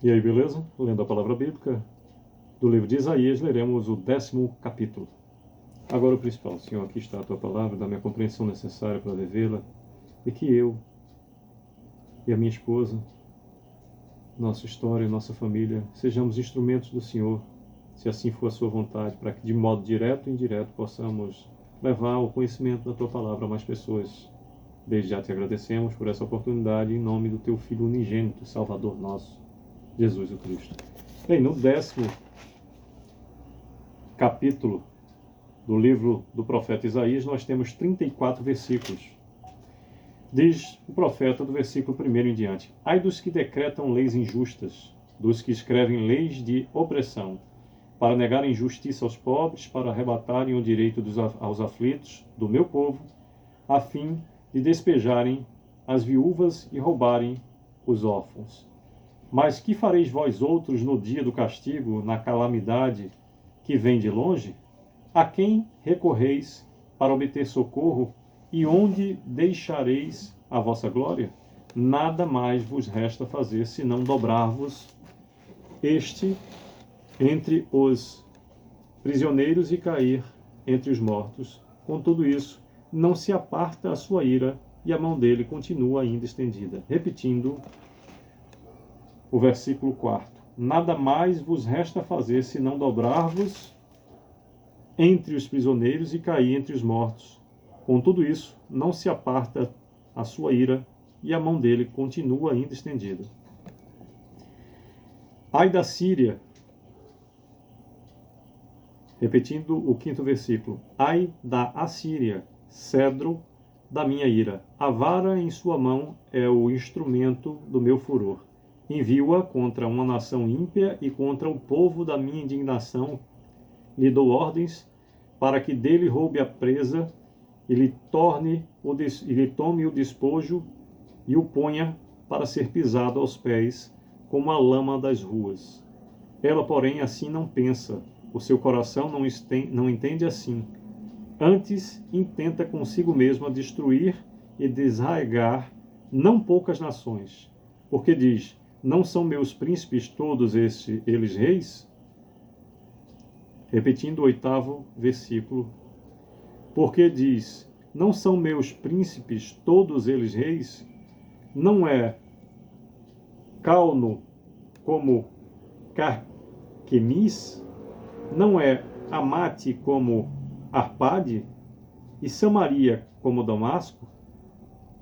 E aí, beleza? Lendo a palavra bíblica do livro de Isaías, leremos o 10º capítulo. Agora o principal, Senhor, aqui está a tua palavra, dá-me a compreensão necessária para vivê-la, e que eu e a minha esposa, nossa história, nossa família, sejamos instrumentos do Senhor, se assim for a sua vontade, para que de modo direto e indireto possamos levar o conhecimento da tua palavra a mais pessoas. Desde já te agradecemos por essa oportunidade, em nome do teu Filho unigênito, Salvador nosso, Jesus o Cristo. Bem, no 10º capítulo do livro do profeta Isaías, nós temos 34 versículos. Diz o profeta do versículo 1 em diante: Ai dos que decretam leis injustas, dos que escrevem leis de opressão, para negarem justiça aos pobres, para arrebatarem o direito aos aflitos do meu povo, a fim de despejarem as viúvas e roubarem os órfãos. Mas que fareis vós outros no dia do castigo, na calamidade que vem de longe? A quem recorreis para obter socorro, e onde deixareis a vossa glória? Nada mais vos resta fazer, senão dobrar-vos entre os prisioneiros e cair entre os mortos. Com tudo isso, não se aparta a sua ira, e a mão dele continua ainda estendida. Repetindo o versículo 4. Nada mais vos resta fazer, senão dobrar-vos entre os prisioneiros e cair entre os mortos. Com tudo isso, não se aparta a sua ira, e a mão dele continua ainda estendida. Ai da Síria, repetindo o 5º versículo, ai da Assíria, cedro da minha ira. A vara em sua mão é o instrumento do meu furor. Envio-a contra uma nação ímpia e contra o povo da minha indignação. Lhe dou ordens para que dele roube a presa e lhe tome o despojo e o ponha para ser pisado aos pés como a lama das ruas. Ela, porém, assim não pensa, o seu coração não entende assim. Antes, intenta consigo mesma destruir e desarraigar não poucas nações. Porque diz, não são meus príncipes todos eles reis? Repetindo o 8º versículo. Porque diz, não são meus príncipes todos eles reis? Não é Calno como Carquemis? Não é Amate como Arpade? E Samaria como Damasco?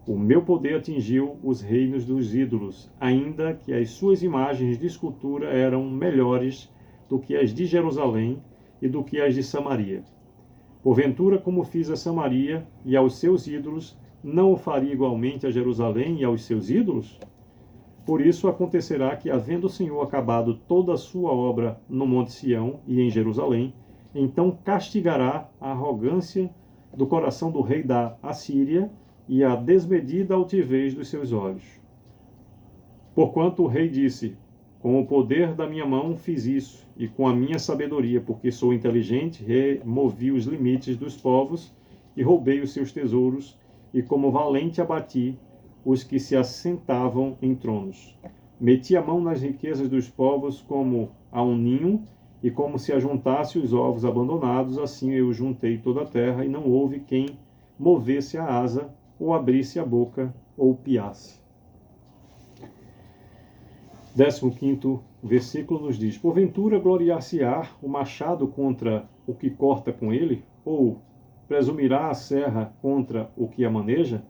O meu poder atingiu os reinos dos ídolos, ainda que as suas imagens de escultura eram melhores do que as de Jerusalém e do que as de Samaria. Porventura, como fiz a Samaria e aos seus ídolos, não o faria igualmente a Jerusalém e aos seus ídolos? Por isso acontecerá que, havendo o Senhor acabado toda a sua obra no Monte Sião e em Jerusalém, então castigará a arrogância do coração do rei da Assíria e a desmedida altivez dos seus olhos. Porquanto o rei disse, com o poder da minha mão fiz isso, e com a minha sabedoria, porque sou inteligente, removi os limites dos povos e roubei os seus tesouros, e como valente abati os que se assentavam em tronos. Meti a mão nas riquezas dos povos como a um ninho, e como se ajuntasse os ovos abandonados, assim eu juntei toda a terra, e não houve quem movesse a asa, ou abrisse a boca, ou piasse. 15º versículo nos diz, porventura gloriar-se-á o machado contra o que corta com ele? Ou presumirá a serra contra o que a maneja?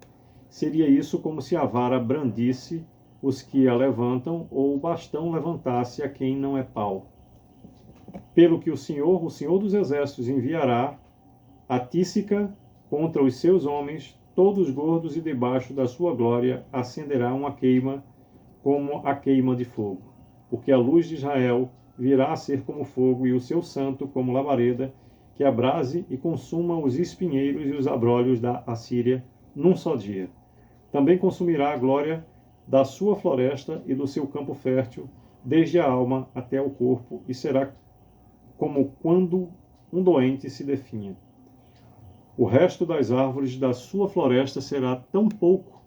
Seria isso como se a vara brandisse os que a levantam, ou o bastão levantasse a quem não é pau. Pelo que o Senhor dos exércitos, enviará a tísica contra os seus homens, todos gordos, e debaixo da sua glória acenderá uma queima como a queima de fogo. Porque a luz de Israel virá a ser como fogo, e o seu santo como labareda, que abrase e consuma os espinheiros e os abrolhos da Assíria num só dia. Também consumirá a glória da sua floresta e do seu campo fértil, desde a alma até o corpo, e será como quando um doente se definha. O resto das árvores da sua floresta será tão pouco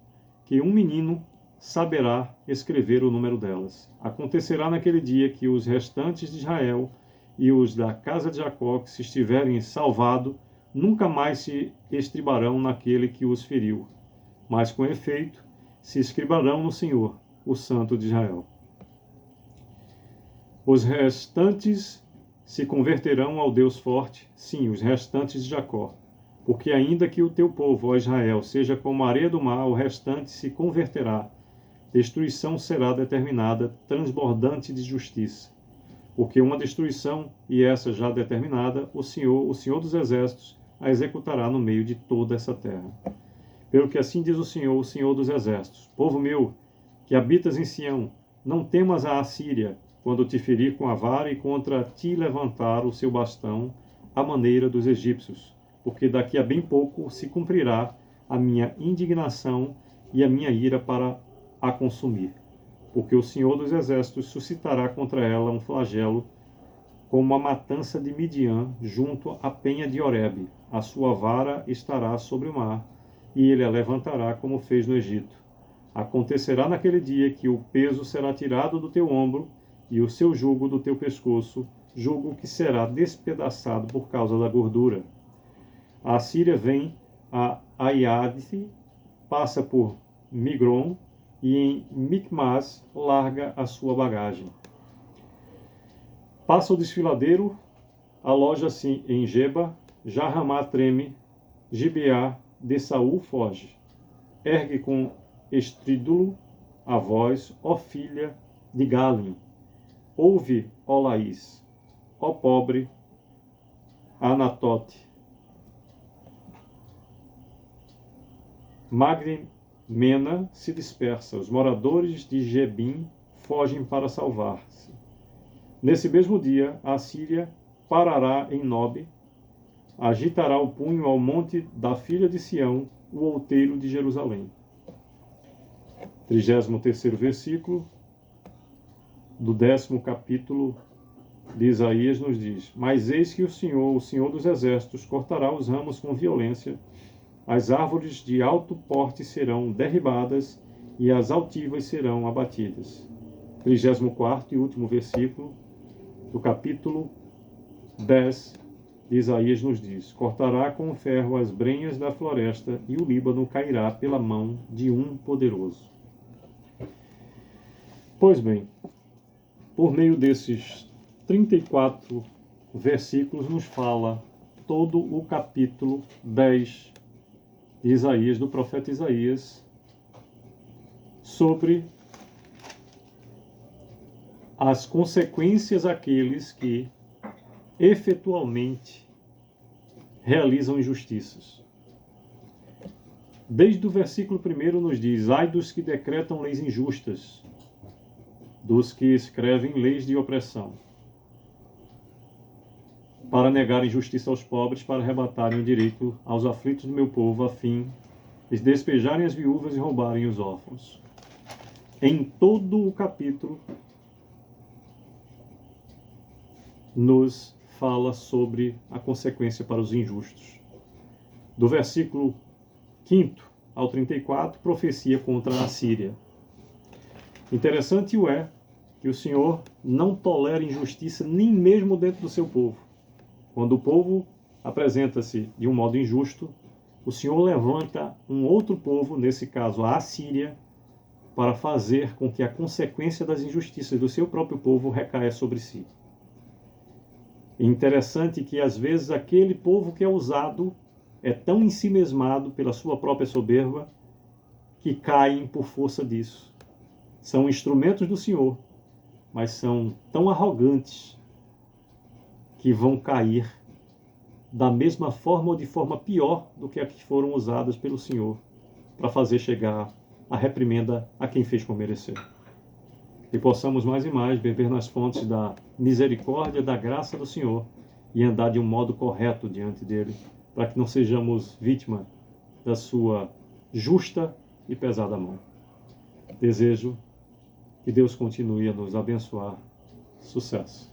que um menino saberá escrever o número delas. Acontecerá naquele dia que os restantes de Israel e os da casa de Jacó, que se estiverem salvados, nunca mais se estribarão naquele que os feriu, mas com efeito se escribarão no Senhor, o Santo de Israel. Os restantes se converterão ao Deus forte, sim, os restantes de Jacó. Porque ainda que o teu povo, ó Israel, seja como a areia do mar, o restante se converterá. Destruição será determinada, transbordante de justiça. Porque uma destruição, e essa já determinada, o Senhor dos Exércitos, a executará no meio de toda essa terra. Pelo que assim diz o Senhor dos Exércitos: Povo meu, que habitas em Sião, não temas a Assíria, quando te ferir com a vara e contra ti levantar o seu bastão, à maneira dos egípcios, porque daqui a bem pouco se cumprirá a minha indignação e a minha ira para a consumir. Porque o Senhor dos Exércitos suscitará contra ela um flagelo, como a matança de Midian junto à penha de Horebe. A sua vara estará sobre o mar, e ele a levantará como fez no Egito. Acontecerá naquele dia que o peso será tirado do teu ombro, e o seu jugo do teu pescoço, jugo que será despedaçado por causa da gordura. A Assíria vem a Aiade, passa por Migron, e em Micmas larga a sua bagagem. Passa o desfiladeiro, aloja-se em Geba, Jarramá treme, Gibeá de Saul foge. Ergue com estrídulo a voz, ó filha de Galim. Ouve, ó Laís, ó pobre Anatote. Magdimena se dispersa, os moradores de Gebim fogem para salvar-se. Nesse mesmo dia, a Síria parará em Nob, agitará o punho ao monte da filha de Sião, o outeiro de Jerusalém. 33º versículo do 10º capítulo de Isaías nos diz: Mas eis que o Senhor dos Exércitos, cortará os ramos com violência, as árvores de alto porte serão derribadas e as altivas serão abatidas. 34º e último versículo do capítulo 10 de Isaías nos diz: Cortará com o ferro as brenhas da floresta e o Líbano cairá pela mão de um poderoso. Pois bem, por meio desses 34 versículos nos fala todo o capítulo 10 de Isaías, do profeta Isaías, sobre as consequências àqueles que efetualmente realizam injustiças. Desde o versículo 1 nos diz: Ai dos que decretam leis injustas, dos que escrevem leis de opressão, para negarem justiça aos pobres, para arrebatarem o direito aos aflitos do meu povo, a fim de despejarem as viúvas e roubarem os órfãos. Em todo o capítulo nos fala sobre a consequência para os injustos. Do versículo 5º ao 34, profecia contra a Síria. Interessante é que o Senhor não tolera injustiça nem mesmo dentro do seu povo. Quando o povo apresenta-se de um modo injusto, o Senhor levanta um outro povo, nesse caso a Assíria, para fazer com que a consequência das injustiças do seu próprio povo recaia sobre si. É interessante que às vezes aquele povo que é usado é tão ensimesmado pela sua própria soberba que caem por força disso. São instrumentos do Senhor, mas são tão arrogantes que vão cair da mesma forma ou de forma pior do que a que foram usadas pelo Senhor para fazer chegar a reprimenda a quem fez por merecer. Que possamos mais e mais beber nas fontes da misericórdia, da graça do Senhor e andar de um modo correto diante dele, para que não sejamos vítima da sua justa e pesada mão. Desejo que Deus continue a nos abençoar. Sucesso!